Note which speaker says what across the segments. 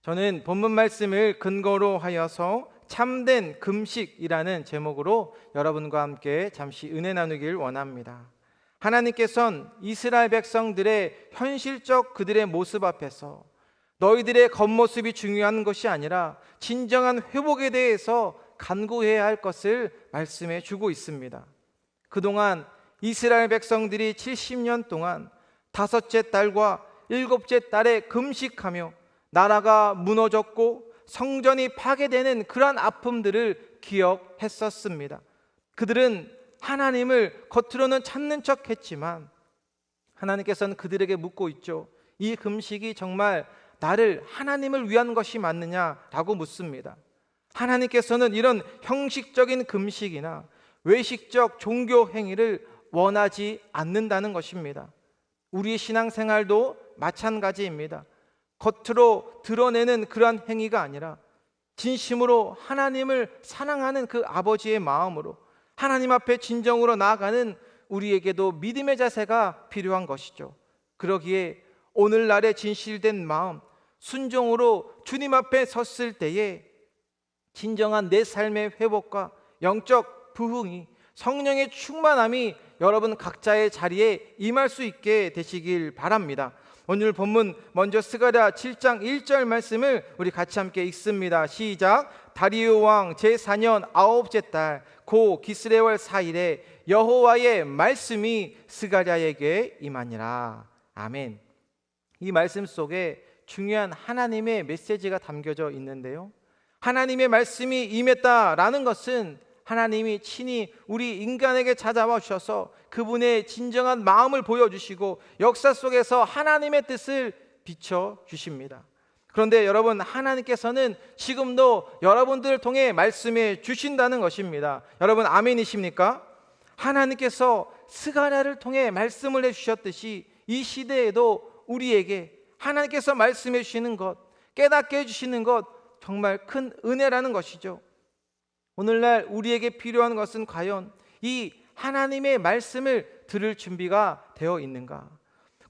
Speaker 1: 저는 본문 말씀을 근거로 하여서 참된 금식이라는 제목으로 여러분과 함께 잠시 은혜 나누길 원합니다. 하나님께서는 이스라엘 백성들의 현실적 그들의 모습 앞에서 너희들의 겉모습이 중요한 것이 아니라 진정한 회복에 대해서 간구해야 할 것을 말씀해 주고 있습니다. 그동안 이스라엘 백성들이 70년 동안 다섯째 달과 일곱째 달에 금식하며 나라가 무너졌고 성전이 파괴되는 그러한 아픔들을 기억했었습니다. 그들은 하나님을 겉으로는 찾는 척 했지만 하나님께서는 그들에게 묻고 있죠. 이 금식이 정말 나를 하나님을 위한 것이 맞느냐라고 묻습니다. 하나님께서는 이런 형식적인 금식이나 외식적 종교 행위를 원하지 않는다는 것입니다. 우리의 신앙생활도 마찬가지입니다. 겉으로 드러내는 그러한 행위가 아니라 진심으로 하나님을 사랑하는 그 아버지의 마음으로 하나님 앞에 진정으로 나아가는 우리에게도 믿음의 자세가 필요한 것이죠. 그러기에 오늘날의 진실된 마음, 순종으로 주님 앞에 섰을 때에 진정한 내 삶의 회복과 영적 부흥이, 성령의 충만함이 여러분 각자의 자리에 임할 수 있게 되시길 바랍니다. 오늘 본문 먼저 스가랴 7장 1절 말씀을 우리 같이 함께 읽습니다. 시작. 다리오 왕 제4년 아홉째 달 고 기스레월 4일에 여호와의 말씀이 스가랴에게 임하니라. 아멘. 이 말씀 속에 중요한 하나님의 메시지가 담겨져 있는데요, 하나님의 말씀이 임했다라는 것은 하나님이 친히 우리 인간에게 찾아와 주셔서 그분의 진정한 마음을 보여주시고 역사 속에서 하나님의 뜻을 비춰주십니다. 그런데 여러분, 하나님께서는 지금도 여러분들을 통해 말씀해 주신다는 것입니다. 여러분 아멘이십니까? 하나님께서 스가랴를 통해 말씀을 해주셨듯이 이 시대에도 우리에게 하나님께서 말씀해 주시는 것, 깨닫게 해주시는 것, 정말 큰 은혜라는 것이죠. 오늘날 우리에게 필요한 것은 과연 이 하나님의 말씀을 들을 준비가 되어 있는가?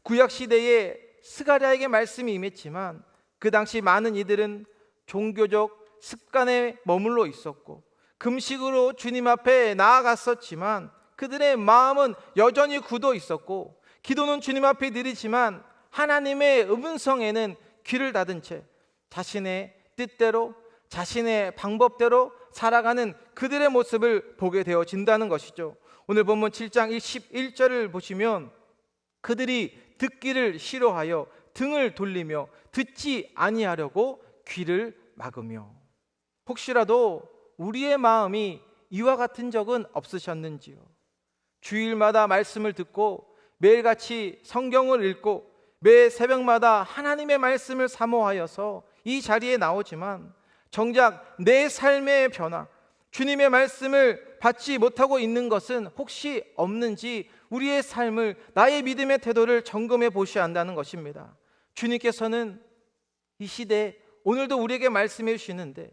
Speaker 1: 구약시대에 스가랴에게 말씀이 임했지만 그 당시 많은 이들은 종교적 습관에 머물러 있었고 금식으로 주님 앞에 나아갔었지만 그들의 마음은 여전히 굳어 있었고 기도는 주님 앞에 드리지만 하나님의 음성에는 귀를 닫은 채 자신의 뜻대로 자신의 방법대로 살아가는 그들의 모습을 보게 되어진다는 것이죠. 오늘 본문 7장 11절을 보시면 그들이 듣기를 싫어하여 등을 돌리며 듣지 아니하려고 귀를 막으며. 혹시라도 우리의 마음이 이와 같은 적은 없으셨는지요? 주일마다 말씀을 듣고 매일같이 성경을 읽고 매 새벽마다 하나님의 말씀을 사모하여서 이 자리에 나오지만 정작 내 삶의 변화, 주님의 말씀을 받지 못하고 있는 것은 혹시 없는지 우리의 삶을, 나의 믿음의 태도를 점검해 보셔야 한다는 것입니다. 주님께서는 이 시대에 오늘도 우리에게 말씀해 주시는데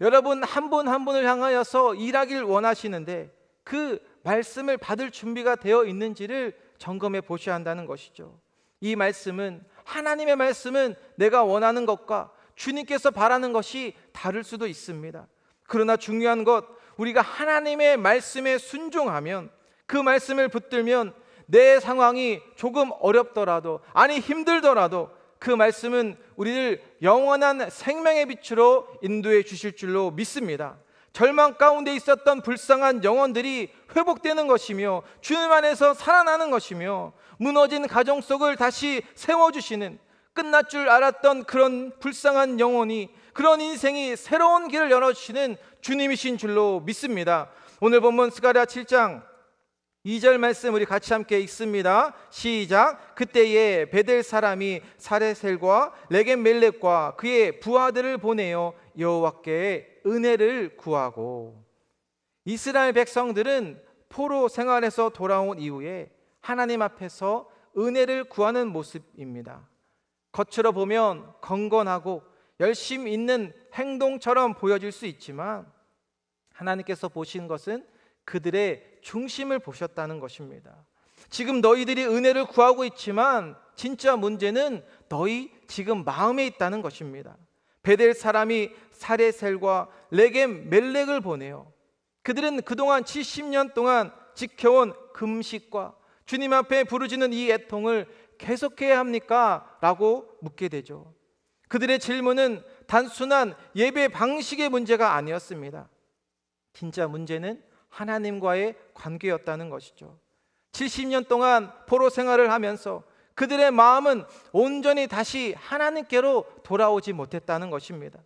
Speaker 1: 여러분 한 분 한 분을 향하여서 일하길 원하시는데 그 말씀을 받을 준비가 되어 있는지를 점검해 보셔야 한다는 것이죠. 이 말씀은, 하나님의 말씀은 내가 원하는 것과 주님께서 바라는 것이 다를 수도 있습니다. 그러나 중요한 것, 우리가 하나님의 말씀에 순종하면, 그 말씀을 붙들면 내 상황이 조금 어렵더라도, 아니 힘들더라도 그 말씀은 우리를 영원한 생명의 빛으로 인도해 주실 줄로 믿습니다. 절망 가운데 있었던 불쌍한 영혼들이 회복되는 것이며 주님 안에서 살아나는 것이며 무너진 가정 속을 다시 세워주시는, 끝날 줄 알았던 그런 불쌍한 영혼이, 그런 인생이 새로운 길을 열어주시는 주님이신 줄로 믿습니다. 오늘 본문 스가랴 7장 2절 말씀 우리 같이 함께 읽습니다. 시작. 그때에 베델 사람이 사레셀과 레겜멜렉과 그의 부하들을 보내어 여호와께 은혜를 구하고. 이스라엘 백성들은 포로 생활에서 돌아온 이후에 하나님 앞에서 은혜를 구하는 모습입니다. 겉으로 보면 건건하고 열심 있는 행동처럼 보여질 수 있지만 하나님께서 보신 것은 그들의 중심을 보셨다는 것입니다. 지금 너희들이 은혜를 구하고 있지만 진짜 문제는 너희 지금 마음에 있다는 것입니다. 베델 사람이 사레셀과 레겜 멜렉을 보내요. 그들은 그동안 70년 동안 지켜온 금식과 주님 앞에 부르짖는 이 애통을 계속해야 합니까? 라고 묻게 되죠. 그들의 질문은 단순한 예배 방식의 문제가 아니었습니다. 진짜 문제는 하나님과의 관계였다는 것이죠. 70년 동안 포로 생활을 하면서 그들의 마음은 온전히 다시 하나님께로 돌아오지 못했다는 것입니다.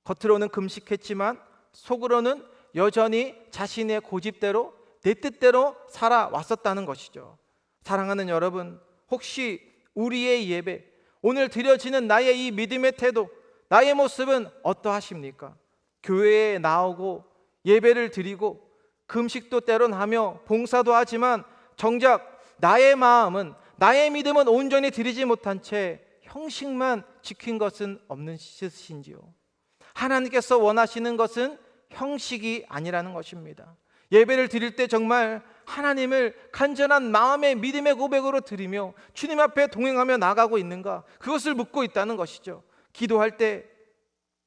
Speaker 1: 겉으로는 금식했지만 속으로는 여전히 자신의 고집대로 내 뜻대로 살아왔었다는 것이죠. 사랑하는 여러분, 혹시 우리의 예배, 오늘 드려지는 나의 이 믿음의 태도, 나의 모습은 어떠하십니까? 교회에 나오고 예배를 드리고 금식도 때론 하며 봉사도 하지만 정작 나의 마음은, 나의 믿음은 온전히 드리지 못한 채 형식만 지킨 것은 없는 것인지요? 하나님께서 원하시는 것은 형식이 아니라는 것입니다. 예배를 드릴 때 정말 하나님을 간절한 마음의 믿음의 고백으로 드리며 주님 앞에 동행하며 나가고 있는가, 그것을 묻고 있다는 것이죠. 기도할 때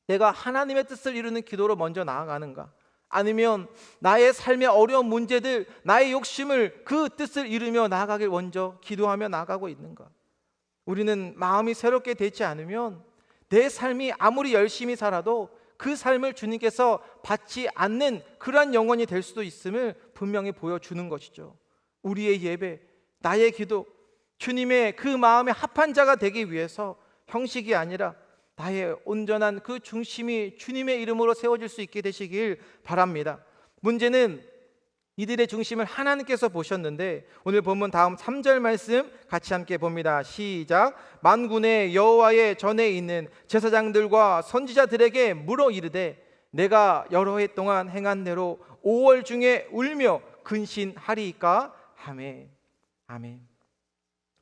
Speaker 1: 내가 하나님의 뜻을 이루는 기도로 먼저 나아가는가, 아니면 나의 삶의 어려운 문제들, 나의 욕심을, 그 뜻을 이루며 나아가길 먼저 기도하며 나아가고 있는가. 우리는 마음이 새롭게 되지 않으면 내 삶이 아무리 열심히 살아도 그 삶을 주님께서 받지 않는 그러한 영혼이 될 수도 있음을 분명히 보여주는 것이죠. 우리의 예배, 나의 기도, 주님의 그 마음에 합한 자가 되기 위해서 형식이 아니라 나의 온전한 그 중심이 주님의 이름으로 세워질 수 있게 되시길 바랍니다. 문제는 이들의 중심을 하나님께서 보셨는데, 오늘 본문 다음 3절 말씀 같이 함께 봅니다. 시작. 만군의 여호와의 전에 있는 제사장들과 선지자들에게 물어 이르되 내가 여러 해 동안 행한 대로 5월 중에 울며 근신하리이까? 아멘. 아멘.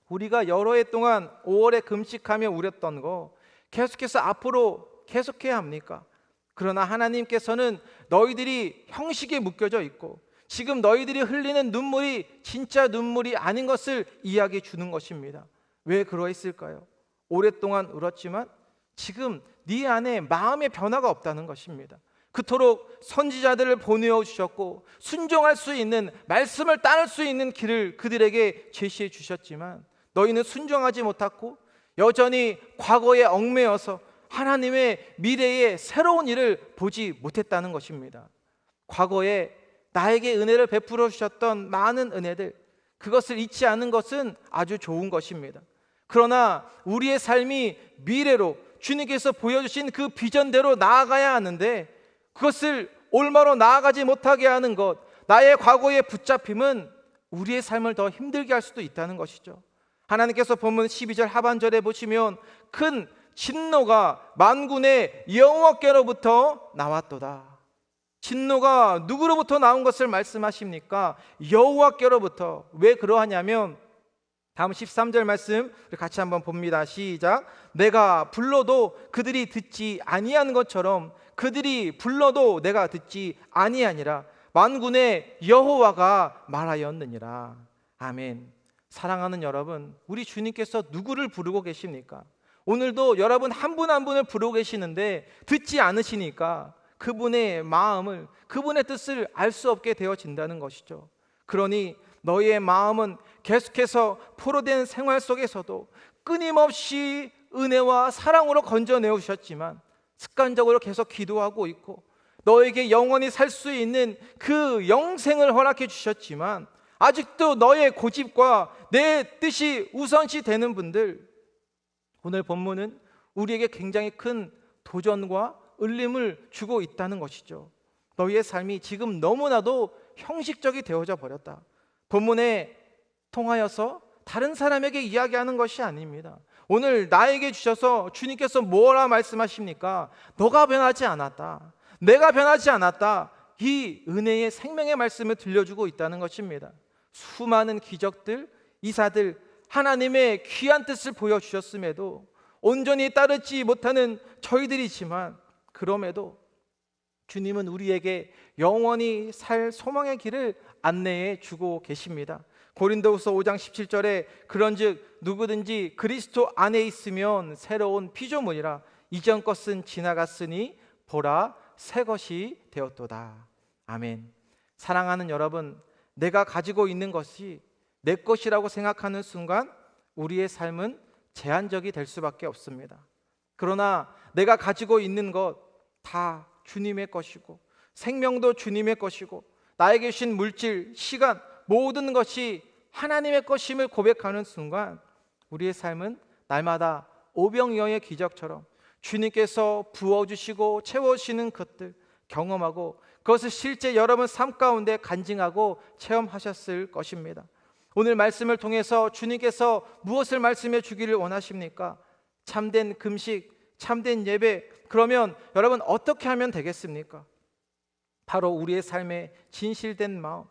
Speaker 1: 우리가 여러 해 동안 5월에 금식하며 울었던 거 계속해서 앞으로 계속해야 합니까? 그러나 하나님께서는 너희들이 형식에 묶여져 있고 지금 너희들이 흘리는 눈물이 진짜 눈물이 아닌 것을 이야기해 주는 것입니다. 왜 그러했을까요? 오랫동안 울었지만 지금 네 안에 마음의 변화가 없다는 것입니다. 그토록 선지자들을 보내어 주셨고 순종할 수 있는, 말씀을 따를 수 있는 길을 그들에게 제시해 주셨지만 너희는 순종하지 못하고 여전히 과거에 얽매여서 하나님의 미래의 새로운 일을 보지 못했다는 것입니다. 과거에 나에게 은혜를 베풀어 주셨던 많은 은혜들, 그것을 잊지 않는 것은 아주 좋은 것입니다. 그러나 우리의 삶이 미래로 주님께서 보여주신 그 비전대로 나아가야 하는데 그것을 올바로 나아가지 못하게 하는 것, 나의 과거의 붙잡힘은 우리의 삶을 더 힘들게 할 수도 있다는 것이죠. 하나님께서 본문 12절 하반절에 보시면 큰 진노가 만군의 여호와께로부터 나왔도다. 진노가 누구로부터 나온 것을 말씀하십니까? 여호와께로부터. 왜 그러하냐면 다음 13절 말씀 같이 한번 봅니다. 시작. 내가 불러도 그들이 듣지 아니하는 것처럼 그들이 불러도 내가 듣지 아니하니라. 만군의 여호와가 말하였느니라. 아멘. 사랑하는 여러분, 우리 주님께서 누구를 부르고 계십니까? 오늘도 여러분 한 분 한 분을 부르고 계시는데 듣지 않으시니까 그분의 마음을, 그분의 뜻을 알 수 없게 되어진다는 것이죠. 그러니 너희의 마음은 계속해서 포로된 생활 속에서도 끊임없이 은혜와 사랑으로 건져내어 주셨지만 습관적으로 계속 기도하고 있고 너에게 영원히 살 수 있는 그 영생을 허락해 주셨지만 아직도 너의 고집과 내 뜻이 우선시 되는 분들, 오늘 본문은 우리에게 굉장히 큰 도전과 울림을 주고 있다는 것이죠. 너희의 삶이 지금 너무나도 형식적이 되어져 버렸다. 본문에 통하여서 다른 사람에게 이야기하는 것이 아닙니다. 오늘 나에게 주셔서 주님께서 뭐라 말씀하십니까? 너가 변하지 않았다, 내가 변하지 않았다, 이 은혜의 생명의 말씀을 들려주고 있다는 것입니다. 수많은 기적들, 이사들, 하나님의 귀한 뜻을 보여주셨음에도 온전히 따르지 못하는 저희들이지만 그럼에도 주님은 우리에게 영원히 살 소망의 길을 안내해 주고 계십니다. 고린도후서 5장 17절에 그런즉 누구든지 그리스도 안에 있으면 새로운 피조물이라 이전 것은 지나갔으니 보라 새 것이 되었도다. 아멘. 사랑하는 여러분, 내가 가지고 있는 것이 내 것이라고 생각하는 순간 우리의 삶은 제한적이 될 수밖에 없습니다. 그러나 내가 가지고 있는 것 다 주님의 것이고, 생명도 주님의 것이고, 나에게 주신 물질, 시간, 모든 것이 하나님의 것임을 고백하는 순간 우리의 삶은 날마다 오병이어의 기적처럼 주님께서 부어주시고 채워주시는 것들 경험하고, 그것을 실제 여러분 삶 가운데 간증하고 체험하셨을 것입니다. 오늘 말씀을 통해서 주님께서 무엇을 말씀해 주기를 원하십니까? 참된 금식, 참된 예배. 그러면 여러분 어떻게 하면 되겠습니까? 바로 우리의 삶에 진실된 마음,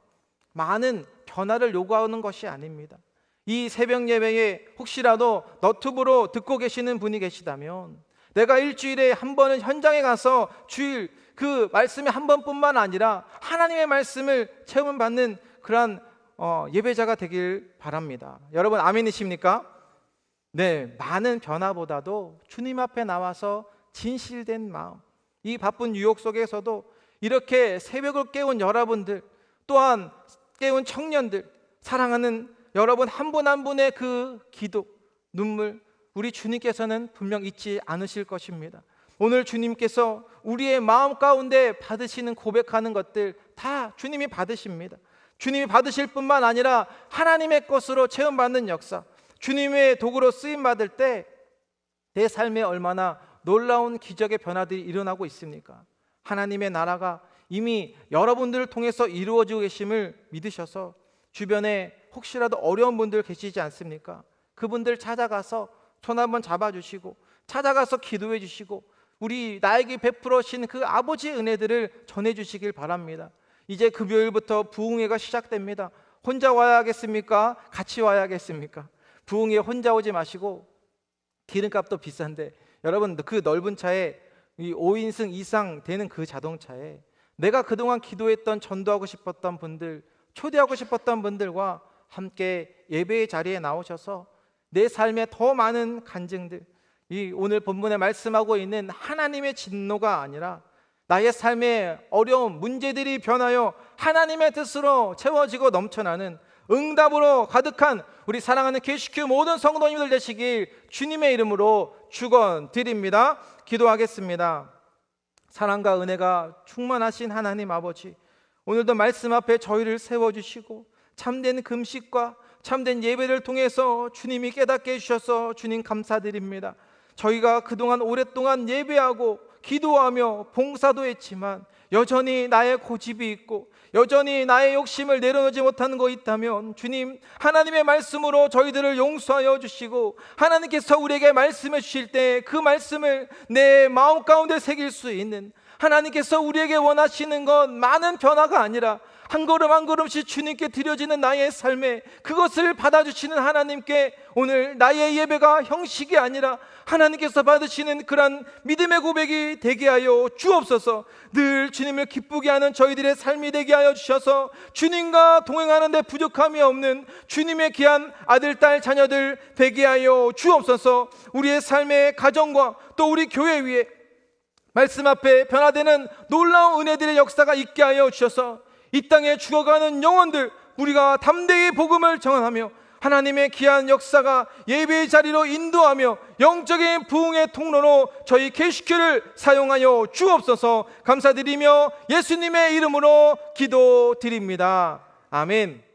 Speaker 1: 많은 변화를 요구하는 것이 아닙니다. 이 새벽 예배에 혹시라도 너튜브로 듣고 계시는 분이 계시다면, 내가 일주일에 한 번은 현장에 가서 주일 그 말씀이 한 번뿐만 아니라 하나님의 말씀을 체험받는 그러한 예배자가 되길 바랍니다. 여러분 아멘이십니까? 네, 많은 변화보다도 주님 앞에 나와서 진실된 마음, 이 바쁜 유혹 속에서도 이렇게 새벽을 깨운 여러분들, 또한 깨운 청년들, 사랑하는 여러분 한 분 한 분의 그 기도, 눈물, 우리 주님께서는 분명 잊지 않으실 것입니다. 오늘 주님께서 우리의 마음 가운데 받으시는 고백하는 것들 다 주님이 받으십니다. 주님이 받으실 뿐만 아니라 하나님의 것으로 체험받는 역사, 주님의 도구로 쓰임받을 때 내 삶에 얼마나 놀라운 기적의 변화들이 일어나고 있습니까? 하나님의 나라가 이미 여러분들을 통해서 이루어지고 계심을 믿으셔서 주변에 혹시라도 어려운 분들 계시지 않습니까? 그분들 찾아가서 손 한번 잡아주시고, 찾아가서 기도해 주시고, 우리 나에게 베풀어 주신 그 아버지의 은혜들을 전해주시길 바랍니다. 이제 금요일부터 부흥회가 시작됩니다. 혼자 와야겠습니까? 같이 와야겠습니까? 부흥회 혼자 오지 마시고, 기름값도 비싼데 여러분 그 넓은 차에 이 5인승 이상 되는 그 자동차에 내가 그동안 기도했던, 전도하고 싶었던 분들, 초대하고 싶었던 분들과 함께 예배의 자리에 나오셔서 내 삶에 더 많은 간증들, 이 오늘 본문에 말씀하고 있는 하나님의 진노가 아니라 나의 삶의 어려움, 문제들이 변하여 하나님의 뜻으로 채워지고 넘쳐나는 응답으로 가득한 우리 사랑하는 KCQ 모든 성도님들 되시길 주님의 이름으로 축원드립니다. 기도하겠습니다. 사랑과 은혜가 충만하신 하나님 아버지, 오늘도 말씀 앞에 저희를 세워주시고 참된 금식과 참된 예배를 통해서 주님이 깨닫게 해주셔서 주님 감사드립니다. 저희가 그동안 오랫동안 예배하고 기도하며 봉사도 했지만 여전히 나의 고집이 있고 여전히 나의 욕심을 내려놓지 못하는 거 있다면 주님, 하나님의 말씀으로 저희들을 용서하여 주시고 하나님께서 우리에게 말씀해 주실 때 그 말씀을 내 마음 가운데 새길 수 있는, 하나님께서 우리에게 원하시는 건 많은 변화가 아니라 한 걸음 한 걸음씩 주님께 드려지는 나의 삶에 그것을 받아주시는 하나님께 오늘 나의 예배가 형식이 아니라 하나님께서 받으시는 그런 믿음의 고백이 되게 하여 주옵소서. 늘 주님을 기쁘게 하는 저희들의 삶이 되게 하여 주셔서 주님과 동행하는 데 부족함이 없는 주님의 귀한 아들, 딸, 자녀들 되게 하여 주옵소서. 우리의 삶의 가정과 또 우리 교회 위에 말씀 앞에 변화되는 놀라운 은혜들의 역사가 있게 하여 주셔서 이 땅에 죽어가는 영혼들, 우리가 담대히 복음을 전하며 하나님의 귀한 역사가 예배의 자리로 인도하며 영적인 부흥의 통로로 저희 KCQ를 사용하여 주옵소서. 감사드리며 예수님의 이름으로 기도드립니다. 아멘.